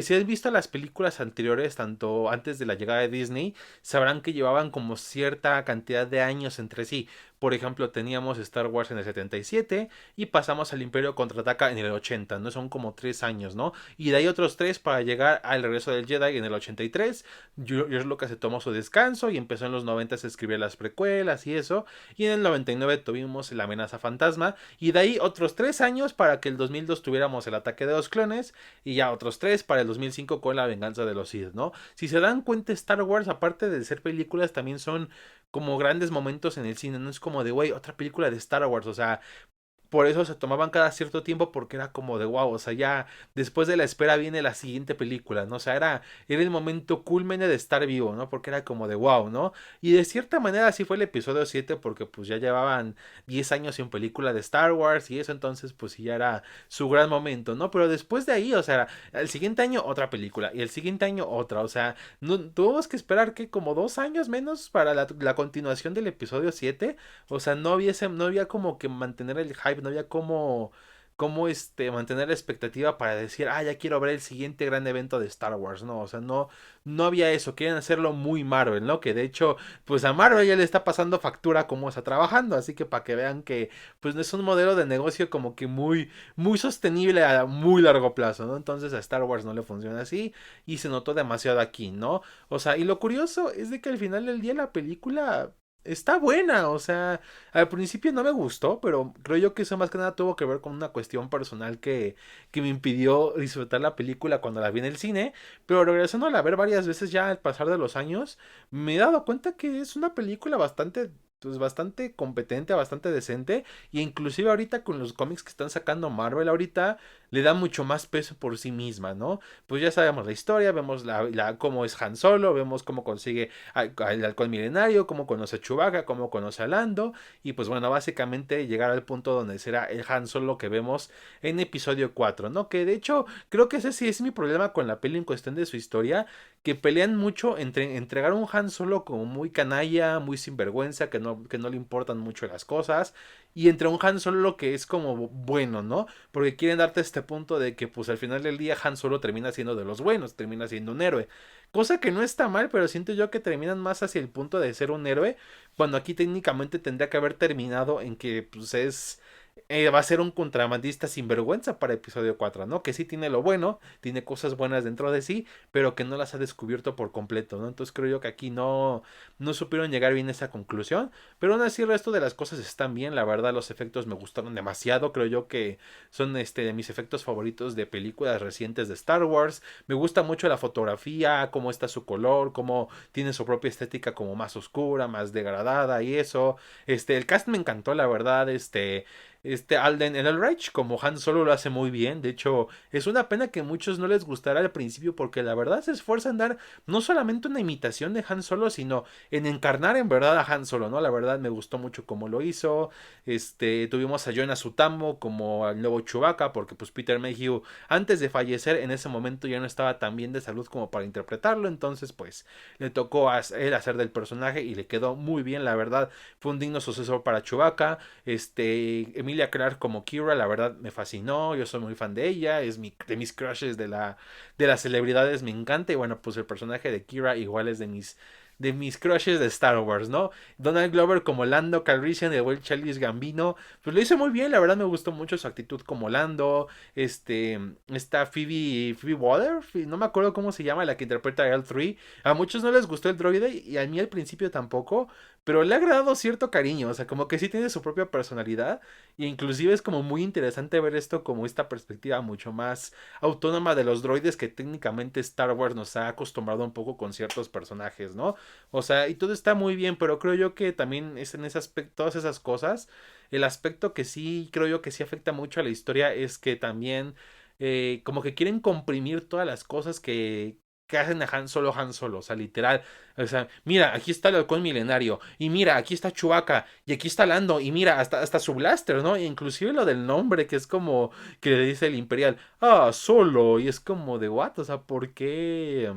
si has visto las películas anteriores, tanto antes de la llegada de Disney, sabrán que llevaban como cierta cantidad de años entre sí. Por ejemplo, teníamos Star Wars en el 77 y pasamos al Imperio Contraataca en el 80, ¿no? Son como 3 años, ¿no? Y de ahí otros 3 para llegar al regreso del Jedi en el 83. George Lucas se tomó su descanso y empezó en los 90 a escribir las precuelas y eso. Y en el 99 tuvimos la amenaza fantasma. Y de ahí otros 3 años para que el 2002 tuviéramos el ataque de los clones. Y ya otros 3 para el 2005 con la venganza de los Sith, ¿no? Si se dan cuenta, Star Wars, aparte de ser películas, también son como grandes momentos en el cine. No es como de, güey, otra película de Star Wars. O sea, por eso se tomaban cada cierto tiempo porque era como de wow, o sea, ya después de la espera viene la siguiente película, ¿no? O sea, era el momento culmine de estar vivo, ¿no? Porque era como de wow, ¿no? Y de cierta manera así fue el episodio 7 porque pues ya llevaban 10 años sin película de Star Wars y eso entonces pues sí ya era su gran momento, ¿no? Pero después de ahí, o sea, el siguiente año otra película y el siguiente año otra, o sea, no, tuvimos que esperar que como 2 años menos para la continuación del episodio 7, o sea, no había como que mantener el hype, no había como mantener la expectativa para decir, ya quiero ver el siguiente gran evento de Star Wars, no, o sea, no había eso, quieren hacerlo muy Marvel, ¿no? Que de hecho, pues a Marvel ya le está pasando factura como está trabajando, así que para que vean que, pues no es un modelo de negocio como que muy sostenible a muy largo plazo, ¿no? Entonces a Star Wars no le funciona así y se notó demasiado aquí, ¿no? O sea, y lo curioso es de que al final del día la película está buena, o sea, al principio no me gustó, pero creo yo que eso más que nada tuvo que ver con una cuestión personal que me impidió disfrutar la película cuando la vi en el cine, pero regresándola a ver varias veces ya al pasar de los años, me he dado cuenta que es una película bastante competente, bastante decente, y inclusive ahorita con los cómics que están sacando Marvel ahorita, le da mucho más peso por sí misma, ¿no? Pues ya sabemos la historia, vemos cómo es Han Solo, vemos cómo consigue el halcón milenario, cómo conoce a Chewbacca, cómo conoce a Lando, y pues bueno, básicamente llegar al punto donde será el Han Solo que vemos en episodio 4, ¿no? Que de hecho creo que ese sí es mi problema con la peli en cuestión de su historia, que pelean mucho entre entregar un Han Solo como muy canalla, muy sinvergüenza, que no le importan mucho las cosas, y entre un Han Solo que es como bueno, ¿no? Porque quieren darte este punto de que pues al final del día Han Solo termina siendo de los buenos, termina siendo un héroe. Cosa que no está mal, pero siento yo que terminan más hacia el punto de ser un héroe, cuando aquí técnicamente tendría que haber terminado en que pues va a ser un contrabandista sinvergüenza para episodio 4, ¿no? Que sí tiene lo bueno, tiene cosas buenas dentro de sí, pero que no las ha descubierto por completo, ¿no? Entonces creo yo que aquí no supieron llegar bien a esa conclusión, pero aún así el resto de las cosas están bien, la verdad los efectos me gustaron demasiado, creo yo que son de mis efectos favoritos de películas recientes de Star Wars, me gusta mucho la fotografía, cómo está su color, cómo tiene su propia estética como más oscura, más degradada y eso, el cast me encantó, la verdad, Alden Ehrenreich como Han Solo lo hace muy bien. De hecho, es una pena que a muchos no les gustara al principio porque la verdad se esfuerza en dar no solamente una imitación de Han Solo, sino en encarnar en verdad a Han Solo, ¿no? La verdad me gustó mucho cómo lo hizo. Tuvimos a Jonah Sutambo como el nuevo Chewbacca porque pues Peter Mayhew antes de fallecer en ese momento ya no estaba tan bien de salud como para interpretarlo, entonces pues le tocó a él hacer del personaje y le quedó muy bien, la verdad. Fue un digno sucesor para Chewbacca. Emilia Clarke como Kira, la verdad me fascinó, yo soy muy fan de ella, de mis crushes de las celebridades, me encanta, y bueno, pues el personaje de Kira igual es de mis crushes de Star Wars, ¿no? Donald Glover como Lando Calrissian, el buen Charles Gambino, pues lo hizo muy bien, la verdad me gustó mucho su actitud como Lando, esta Phoebe Waller, no me acuerdo cómo se llama, la que interpreta a L3, a muchos no les gustó el droide y a mí al principio tampoco, pero le ha agradado cierto cariño, o sea, como que sí tiene su propia personalidad, y inclusive es como muy interesante ver esto como esta perspectiva mucho más autónoma de los droides que técnicamente Star Wars nos ha acostumbrado un poco con ciertos personajes, ¿no? O sea, y todo está muy bien, pero creo yo que también es en ese aspecto, todas esas cosas, el aspecto que sí, creo yo que sí afecta mucho a la historia es que también como que quieren comprimir todas las cosas que hacen a Han Solo, o sea, literal, o sea, mira, aquí está el halcón milenario, y mira, aquí está Chewbacca, y aquí está Lando, y mira, hasta su blaster, ¿no? E inclusive lo del nombre, que es como que le dice el Imperial, Solo, y es como de what, o sea, ¿por qué?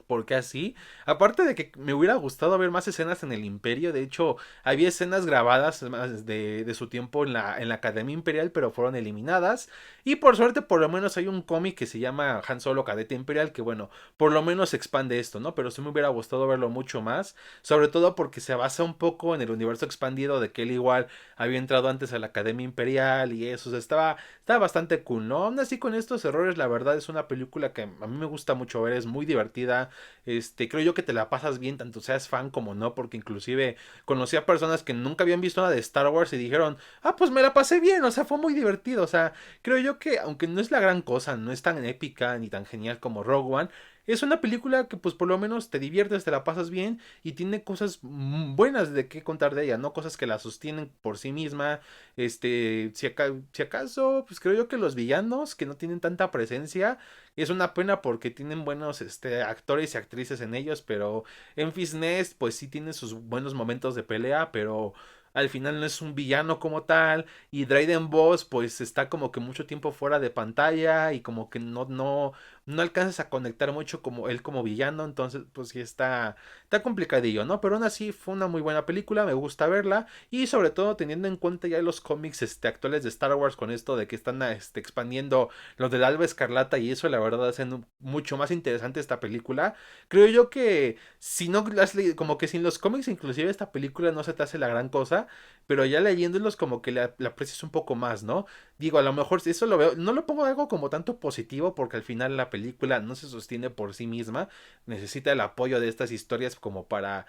Porque así, aparte de que me hubiera gustado ver más escenas en el Imperio, de hecho, había escenas grabadas más de su tiempo en la Academia Imperial, pero fueron eliminadas. Y por suerte, por lo menos hay un cómic que se llama Han Solo Cadete Imperial, que bueno, por lo menos expande esto, ¿no? Pero sí me hubiera gustado verlo mucho más, sobre todo porque se basa un poco en el universo expandido de que él igual había entrado antes a la Academia Imperial y eso, o sea, estaba bastante cool, ¿no? Aún así, con estos errores, la verdad es una película que a mí me gusta mucho ver, es muy divertida. Creo yo que te la pasas bien, tanto seas fan como no, porque inclusive conocí a personas que nunca habían visto nada de Star Wars y dijeron, pues me la pasé bien, o sea, fue muy divertido, o sea, creo yo que aunque no es la gran cosa, no es tan épica ni tan genial como Rogue One, es una película que pues por lo menos te diviertes, te la pasas bien y tiene cosas buenas de qué contar de ella, ¿no? Cosas que la sostienen por sí misma. Si acaso, pues creo yo que los villanos que no tienen tanta presencia, es una pena porque tienen buenos actores y actrices en ellos, pero Enfys Nest pues sí tiene sus buenos momentos de pelea, pero al final no es un villano como tal. Y Dryden Boss pues está como que mucho tiempo fuera de pantalla y como que no alcanzas a conectar mucho como él como villano. Entonces pues sí está complicadillo, ¿no? Pero aún así fue una muy buena película, me gusta verla. Y sobre todo teniendo en cuenta ya los cómics actuales de Star Wars con esto de que están expandiendo lo del Alba Escarlata y eso la verdad hacen mucho más interesante esta película. Creo yo que si no las como que sin los cómics inclusive esta película no se te hace la gran cosa, pero ya leyéndolos como que la aprecias un poco más, ¿no? Digo, a lo mejor si eso lo veo, no lo pongo algo como tanto positivo porque al final la película no se sostiene por sí misma, necesita el apoyo de estas historias como para,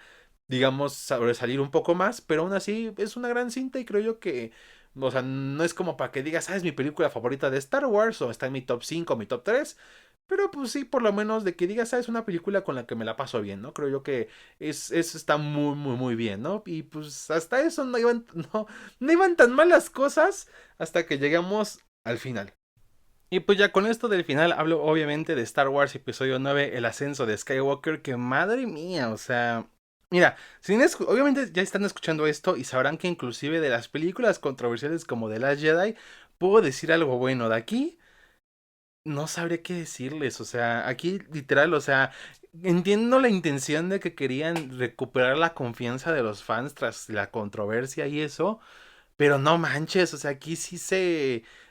digamos, sobresalir un poco más, pero aún así es una gran cinta y creo yo que, o sea, no es como para que digas, es mi película favorita de Star Wars o está en mi top 5 mi top 3, pero pues sí, por lo menos de que digas, es una película con la que me la paso bien, ¿no? Creo yo que está muy, muy, muy bien, ¿no? Y pues hasta eso no iban tan mal las cosas hasta que llegamos al final. Y pues ya con esto del final hablo obviamente de Star Wars Episodio 9, El ascenso de Skywalker, que madre mía, o sea... Mira, obviamente ya están escuchando esto y sabrán que inclusive de las películas controversiales como The Last Jedi, puedo decir algo bueno de aquí. No sabré qué decirles, o sea, aquí literal, o sea, entiendo la intención de que querían recuperar la confianza de los fans tras la controversia y eso, pero no manches, o sea, aquí sí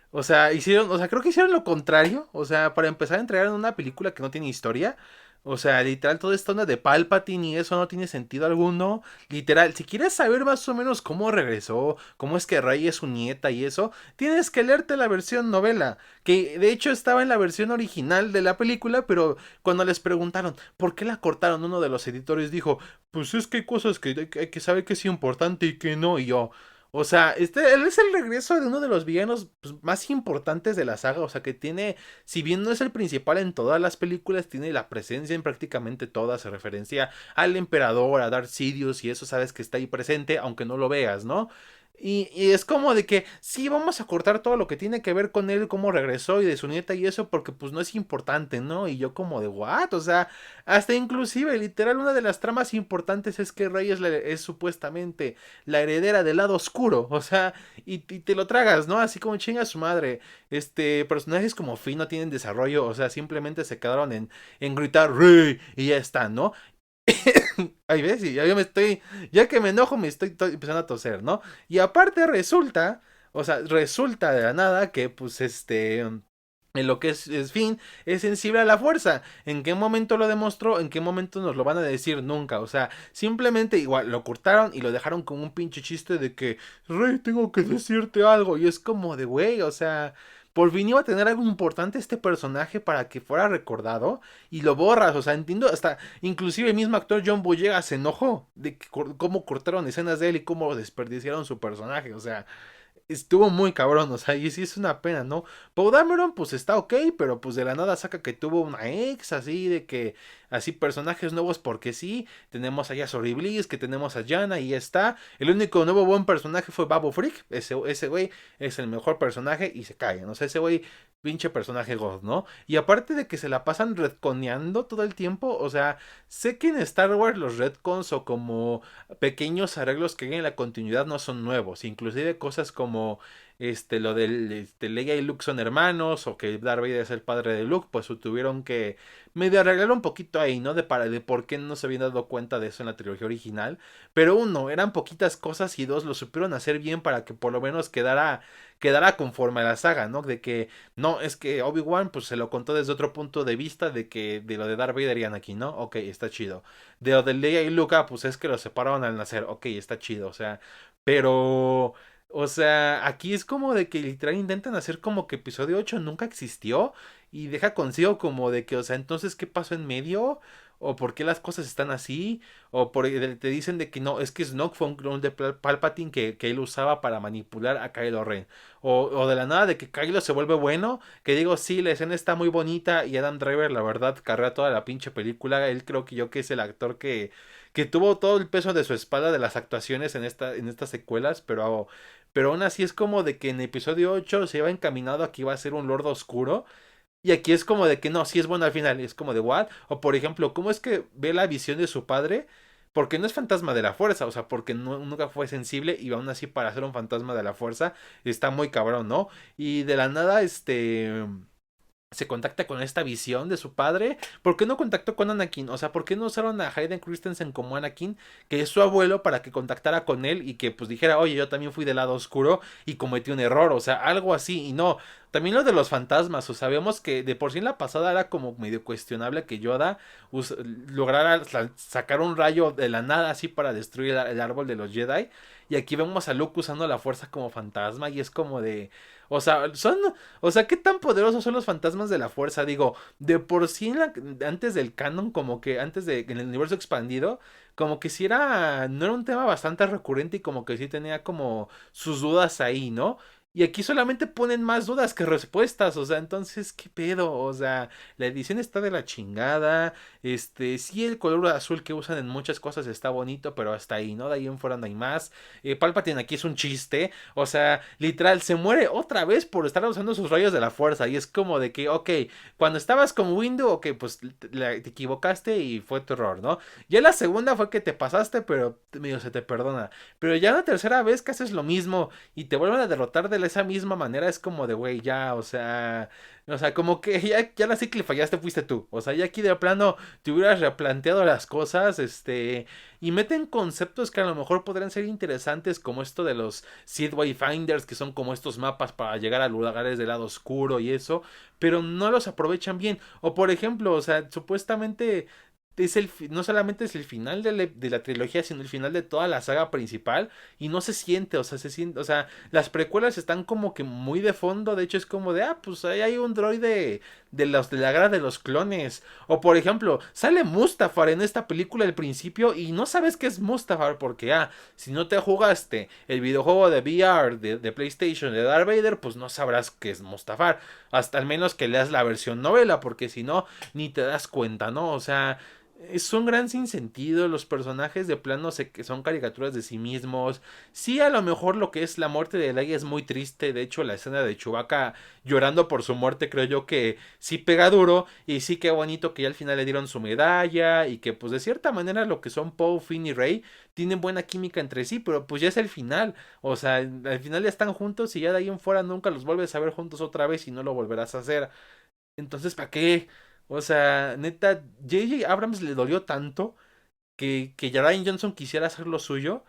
o sea, hicieron, o sea, creo que hicieron lo contrario, o sea, para empezar a entregar en una película que no tiene historia, o sea, literal, toda esta onda de Palpatine y eso no tiene sentido alguno, literal, si quieres saber más o menos cómo regresó, cómo es que Rey es su nieta y eso, tienes que leerte la versión novela, que de hecho estaba en la versión original de la película, pero cuando les preguntaron por qué la cortaron, uno de los editores dijo, pues es que hay cosas que hay que saber que es importante y que no, y yo... O sea, él es el regreso de uno de los villanos pues, más importantes de la saga. O sea, que tiene, si bien no es el principal en todas las películas, tiene la presencia en prácticamente todas. Se referencia al emperador, a Darth Sidious, y eso sabes que está ahí presente, aunque no lo veas, ¿no? Y es como de que sí, vamos a cortar todo lo que tiene que ver con él, cómo regresó y de su nieta y eso, porque pues no es importante, ¿no? Y yo como de, ¿what? O sea, hasta inclusive, literal, una de las tramas importantes es que Rey es supuestamente la heredera del lado oscuro, o sea, y te lo tragas, ¿no? Así como chinga su madre. Personajes como Finn no tienen desarrollo, o sea, simplemente se quedaron en gritar Rey y ya está, ¿no? Ay, ves, y ya yo ya que me enojo me estoy empezando a toser, ¿no? Y aparte resulta, o sea, resulta de la nada que pues en lo que es Finn, es sensible a la fuerza. ¿En qué momento lo demostró? ¿En qué momento nos lo van a decir? Nunca. O sea, simplemente igual lo cortaron y lo dejaron como un pinche chiste de que, Rey, tengo que decirte algo. Y es como de, güey, o sea, por fin iba a tener algo importante este personaje para que fuera recordado y lo borras. O sea, entiendo, hasta inclusive el mismo actor John Boyega se enojó de cómo cortaron escenas de él y cómo desperdiciaron su personaje. O sea, estuvo muy cabrón, o sea, y sí es una pena, ¿no? Poe Dameron, pues está ok, pero pues de la nada saca que tuvo una ex, así de que, así personajes nuevos porque sí, tenemos allá a Sorry Bliss, que tenemos a Jana y ya está. El único nuevo buen personaje fue Babu Frick, ese güey es el mejor personaje y se cae, ¿no? O sea, ese güey, pinche personaje god, ¿no? Y aparte de que se la pasan retconeando todo el tiempo, o sea, sé que en Star Wars los retcons o como pequeños arreglos que hay en la continuidad no son nuevos, inclusive cosas como lo del Leia y Luke son hermanos o que Darth Vader es el padre de Luke, pues tuvieron que medio arreglar un poquito ahí, ¿no? De por qué no se habían dado cuenta de eso en la trilogía original, pero uno, eran poquitas cosas y dos, lo supieron hacer bien para que por lo menos quedara conforme a la saga, ¿no? De que no, es que Obi-Wan pues se lo contó desde otro punto de vista de que de lo de Darth Vader y Anakin, ¿no? Ok, está chido. De lo de Leia y Luke, pues es que los separaron al nacer, ok, está chido, o sea, pero... O sea, aquí es como de que literal intentan hacer como que episodio 8 nunca existió y deja consigo como de que, o sea, entonces, ¿qué pasó en medio? o por qué las cosas están así, o te dicen de que no, es que Snoke fue un clon de Palpatine que él usaba para manipular a Kylo Ren, o de la nada de que Kylo se vuelve bueno, que digo, sí, la escena está muy bonita y Adam Driver, la verdad, carrea toda la pinche película, él creo que yo que es el actor que tuvo todo el peso de su espalda de las actuaciones en estas secuelas, pero aún así es como de que en episodio 8 se iba encaminado a que iba a ser un Lord Oscuro. Y aquí es como de que no, sí es bueno al final. Es como de what? O por ejemplo, ¿cómo es que ve la visión de su padre? Porque no es fantasma de la fuerza, o sea, porque nunca fue sensible y aún así para ser un fantasma de la fuerza está muy cabrón, ¿no? Y de la nada, se contacta con esta visión de su padre. ¿Por qué no contactó con Anakin? O sea, ¿por qué no usaron a Hayden Christensen como Anakin, que es su abuelo, para que contactara con él y que pues dijera, oye, yo también fui del lado oscuro y cometí un error? O sea, algo así. Y no, también lo de los fantasmas. O sea, vemos que de por sí en la pasada era como medio cuestionable que Yoda lograra sacar un rayo de la nada así para destruir el árbol de los Jedi. Y aquí vemos a Luke usando la fuerza como fantasma y es como de... O sea, ¿qué tan poderosos son los fantasmas de la fuerza? Digo, de por sí antes del canon, como que antes de en el universo expandido, como que sí no era un tema bastante recurrente y como que sí tenía como sus dudas ahí, ¿no? Y aquí solamente ponen más dudas que respuestas, o sea, entonces, ¿qué pedo? O sea, la edición está de la chingada, sí el color azul que usan en muchas cosas está bonito, pero hasta ahí, ¿no? De ahí en fuera no hay más. Palpatine aquí es un chiste, o sea, literal, se muere otra vez por estar usando sus rayos de la fuerza. Y es como de que, ok, cuando estabas con Windu, ok, pues te equivocaste y fue tu error, ¿no? Ya la segunda fue que te pasaste, pero medio se te perdona. Pero ya la tercera vez que haces lo mismo y te vuelven a derrotar de esa misma manera, es como de, güey, ya, o sea, como que ya la sí que le fallaste fuiste tú. O sea, ya aquí de plano te hubieras replanteado las cosas, y meten conceptos que a lo mejor podrían ser interesantes, como esto de los Seed Wayfinders, que son como estos mapas para llegar a lugares del lado oscuro y eso, pero no los aprovechan bien. O por ejemplo, o sea, supuestamente no solamente es el final de la trilogía, sino el final de toda la saga principal, y no se siente, o sea, se siente, o sea, las precuelas están como que muy de fondo, de hecho es como de, pues ahí hay un droide de la guerra de los clones. O por ejemplo, sale Mustafar en esta película al principio y no sabes qué es Mustafar porque, si no te jugaste el videojuego de VR de PlayStation de Darth Vader, pues no sabrás qué es Mustafar. Hasta al menos que leas la versión novela, porque si no, ni te das cuenta, ¿no? O sea, es un gran sinsentido. Los personajes de plano que son caricaturas de sí mismos. Sí, a lo mejor lo que es la muerte de Leia es muy triste. De hecho, la escena de Chewbacca llorando por su muerte, creo yo que sí pega duro. Y sí, qué bonito que ya al final le dieron su medalla. Y que, pues, de cierta manera, lo que son Poe, Finn y Rey tienen buena química entre sí. Pero, pues, ya es el final. O sea, al final ya están juntos. Y ya de ahí en fuera nunca los vuelves a ver juntos otra vez. Y no lo volverás a hacer. Entonces, ¿para qué? O sea, neta, J.J. Abrams le dolió tanto que Ryan Johnson quisiera hacer lo suyo,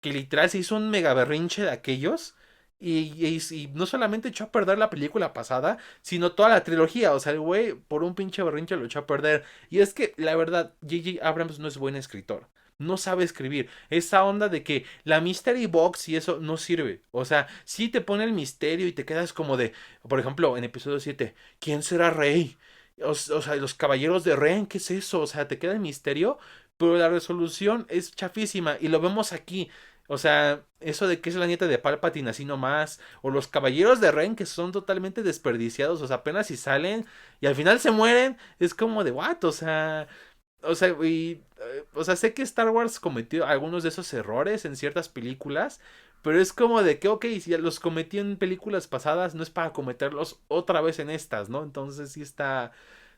que literal se hizo un mega berrinche de aquellos. Y no solamente echó a perder la película pasada, sino toda la trilogía. O sea, el güey por un pinche berrinche lo echó a perder. Y es que, la verdad, J.J. Abrams no es buen escritor. No sabe escribir. Esa onda de que la Mystery Box y eso no sirve. O sea, sí te pone el misterio y te quedas como de, por ejemplo, en episodio 7, ¿quién será Rey? O sea, los caballeros de Ren, ¿qué es eso? O sea, te queda el misterio, pero la resolución es chafísima. Y lo vemos aquí. O sea, eso de que es la nieta de Palpatine así nomás. O los caballeros de Ren que son totalmente desperdiciados. O sea, apenas si salen y al final se mueren. Es como de what? O sea, sé que Star Wars cometió algunos de esos errores en ciertas películas. Pero es como de que, ok, si ya los cometí en películas pasadas, no es para cometerlos otra vez en estas, ¿no? Entonces sí está.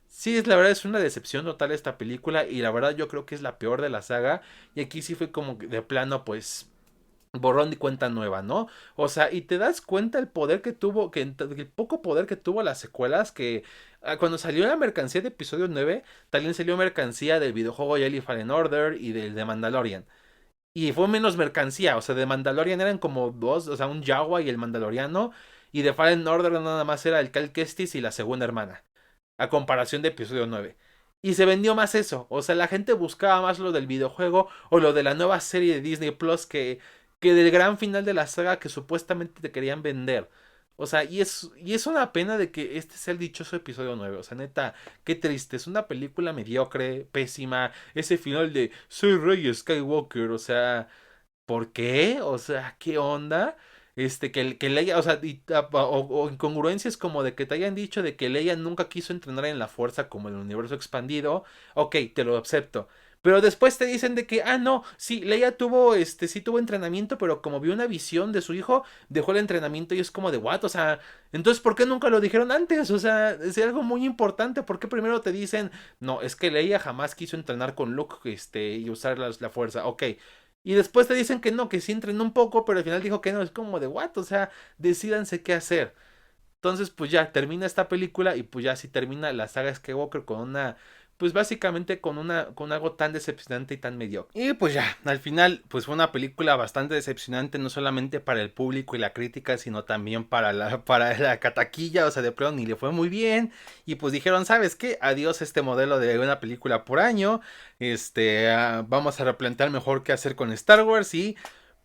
Sí, la verdad es una decepción total esta película. Y la verdad yo creo que es la peor de la saga. Y aquí sí fue como que de plano, pues borrón y cuenta nueva, ¿no? O sea, y te das cuenta el poder que tuvo, el poco poder que tuvo las secuelas, que cuando salió la mercancía de episodio 9 también salió mercancía del videojuego Jedi Fallen Order y del de Mandalorian. Y fue menos mercancía, o sea, de Mandalorian eran como dos, o sea, un Jawa y el Mandaloriano, y de Fallen Order nada más era el Cal Kestis y la segunda hermana, a comparación de episodio 9. Y se vendió más eso, o sea, la gente buscaba más lo del videojuego o lo de la nueva serie de Disney Plus que del gran final de la saga que supuestamente te querían vender. O sea, y es una pena de que este sea el dichoso episodio 9. O sea, neta, qué triste. Es una película mediocre, pésima. Ese final de soy Rey Skywalker. O sea, ¿por qué? O sea, ¿qué onda? Que Leia, o sea, o incongruencias como de que te hayan dicho de que Leia nunca quiso entrenar en la fuerza como en el universo expandido. Ok, te lo acepto. Pero después te dicen de que, no, sí, Leia tuvo, sí tuvo entrenamiento, pero como vio una visión de su hijo, dejó el entrenamiento y es como de, what? O sea, entonces, ¿por qué nunca lo dijeron antes? O sea, es algo muy importante. ¿Por qué primero te dicen, no, es que Leia jamás quiso entrenar con Luke, y usar la fuerza? Ok. Y después te dicen que no, que sí entrenó un poco, pero al final dijo que no. Es como de, what? O sea, decídanse qué hacer. Entonces, pues ya termina esta película y pues ya sí termina la saga Skywalker con una, pues básicamente con algo tan decepcionante y tan mediocre. Y pues ya, al final, pues fue una película bastante decepcionante, no solamente para el público y la crítica, sino también para la cataquilla, o sea, de pronto ni le fue muy bien. Y pues dijeron, ¿sabes qué? Adiós este modelo de una película por año. Vamos a replantear mejor qué hacer con Star Wars y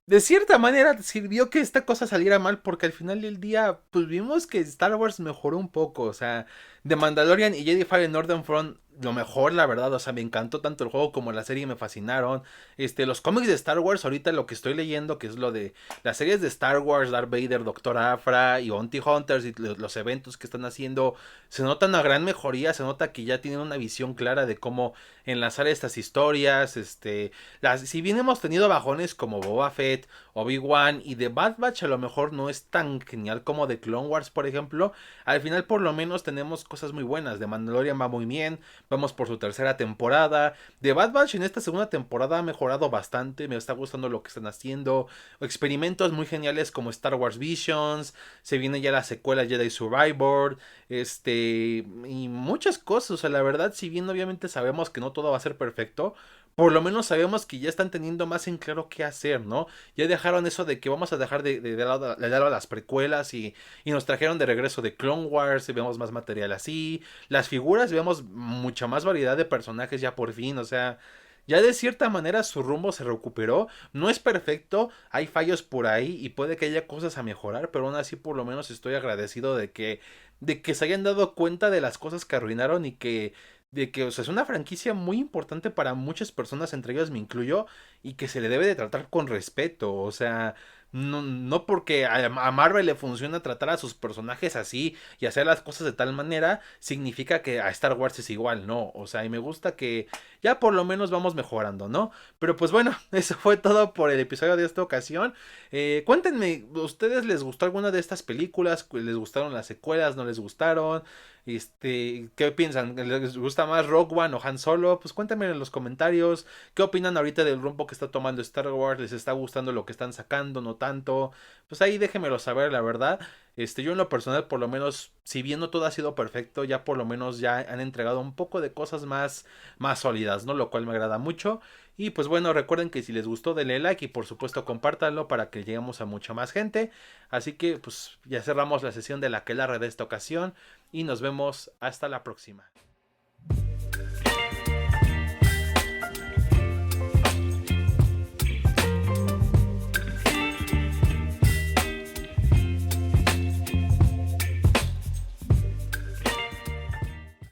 de cierta manera sirvió que esta cosa saliera mal porque al final del día pues vimos que Star Wars mejoró un poco, o sea, The Mandalorian y Jedi Fallen Order fueron lo mejor, la verdad, o sea, me encantó tanto el juego como la serie, me fascinaron. Los cómics de Star Wars, ahorita lo que estoy leyendo, que es lo de las series de Star Wars, Darth Vader, Doctor Aphra y Bounty Hunters y los eventos que están haciendo, se nota una gran mejoría, se nota que ya tienen una visión clara de cómo enlazar estas historias, si bien hemos tenido bajones como Boba Fett, Obi-Wan y The Bad Batch a lo mejor no es tan genial como The Clone Wars, por ejemplo, al final por lo menos tenemos cosas muy buenas. The Mandalorian va muy bien, vamos por su tercera temporada. The Bad Batch en esta segunda temporada ha mejorado bastante, me está gustando lo que están haciendo. Experimentos muy geniales como Star Wars Visions, se viene ya la secuela Jedi Survivor, y muchas cosas. O sea, la verdad, si bien obviamente sabemos que no todo va a ser perfecto, por lo menos sabemos que ya están teniendo más en claro qué hacer, ¿no? Ya dejaron eso de que vamos a dejar de lado a las precuelas y nos trajeron de regreso de Clone Wars y vemos más material así. Las figuras, vemos mucha más variedad de personajes ya por fin, o sea, ya de cierta manera su rumbo se recuperó. No es perfecto, hay fallos por ahí y puede que haya cosas a mejorar, pero aún así por lo menos estoy agradecido de que se hayan dado cuenta de las cosas que arruinaron y de que, o sea, es una franquicia muy importante para muchas personas, entre ellas me incluyo, y que se le debe de tratar con respeto, o sea, no porque a Marvel le funciona tratar a sus personajes así y hacer las cosas de tal manera, significa que a Star Wars es igual, no, o sea, y me gusta que ya por lo menos vamos mejorando, ¿no? Pero pues bueno, eso fue todo por el episodio de esta ocasión. Cuéntenme, ¿ustedes les gustó alguna de estas películas? ¿Les gustaron las secuelas? ¿No les gustaron? ¿Qué piensan? ¿Les gusta más Rogue One o Han Solo? Pues cuéntenme en los comentarios. ¿Qué opinan ahorita del rumbo que está tomando Star Wars? ¿Les está gustando lo que están sacando? ¿No tanto? Pues ahí déjenmelo saber, la verdad. Yo en lo personal, por lo menos, si bien no todo ha sido perfecto, ya por lo menos ya han entregado un poco de cosas más sólidas, ¿no? Lo cual me agrada mucho. Y pues bueno, recuerden que si les gustó, denle like y por supuesto compártanlo para que lleguemos a mucha más gente. Así que pues ya cerramos la sesión de la aquelarre de esta ocasión y nos vemos hasta la próxima.